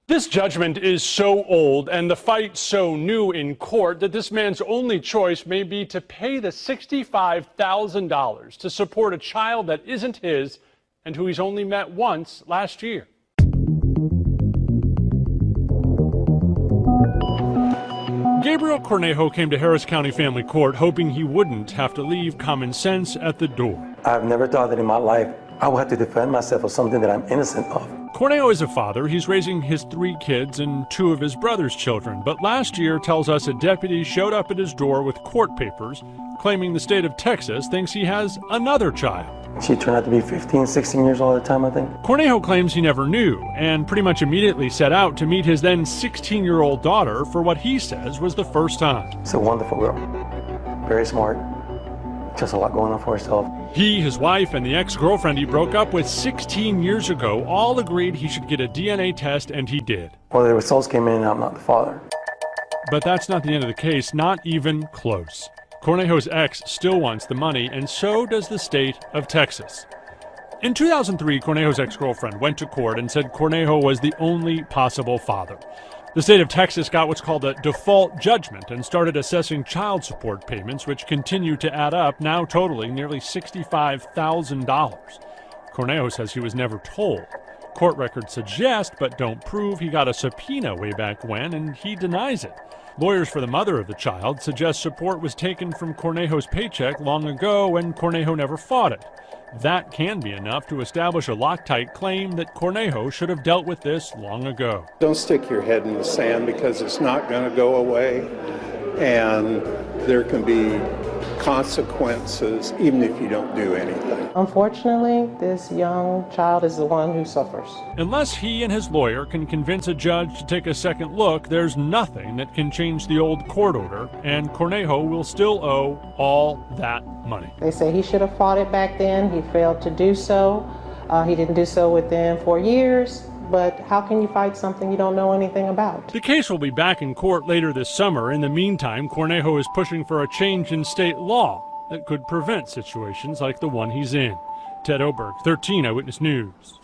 This judgment is so old and the fight so new in court that this man's only choice may be to pay the $65,000 to support a child that isn't his and who he's only met once last year. Gabriel Cornejo came to Harris County Family Court hoping he wouldn't have to leave common sense at the door. I've never thought that in my life I would have to defend myself for something that I'm innocent of. Cornejo is a father. He's raising his 3 kids and 2 of his brother's children. But last year tells us a deputy showed up at his door with court papers claiming the state of Texas thinks he has another child. She turned out to be 15, 16 years old at the time, I think. Cornejo claims he never knew and pretty much immediately set out to meet his then 16-year-old daughter for what he says was the first time. She's a wonderful girl, very smart, just a lot going on for herself. He, his wife, and the ex-girlfriend he broke up with 16 years ago all agreed he should get a DNA test, and he did. Well, the results came in and I'm not the father. But that's not the end of the case, not even close. Cornejo's ex still wants the money, and so does the state of Texas. In 2003, Cornejo's ex-girlfriend went to court and said Cornejo was the only possible father. The state of Texas got what's called a default judgment and started assessing child support payments, which continue to add up, now totaling nearly $65,000. Cornejo says he was never told. Court records suggest, but don't prove, he got a subpoena way back when, and he denies it. Lawyers for the mother of the child suggest support was taken from Cornejo's paycheck long ago and Cornejo never fought it. That can be enough to establish a Loctite claim that Cornejo should have dealt with this long ago. Don't stick your head in the sand because it's not going to go away, and there can be consequences even if you don't do anything. Unfortunately, this young child is the one who suffers. Unless he and his lawyer can convince a judge to take a second look, there's nothing that can change the old court order, and Cornejo will still owe all that money. They say he should have fought it back then. He failed to do so. He didn't do so within 4 years. But how can you fight something you don't know anything about? The case will be back in court later this summer. In the meantime, Cornejo is pushing for a change in state law that could prevent situations like the one he's in. Ted Oberg, 13 Eyewitness News.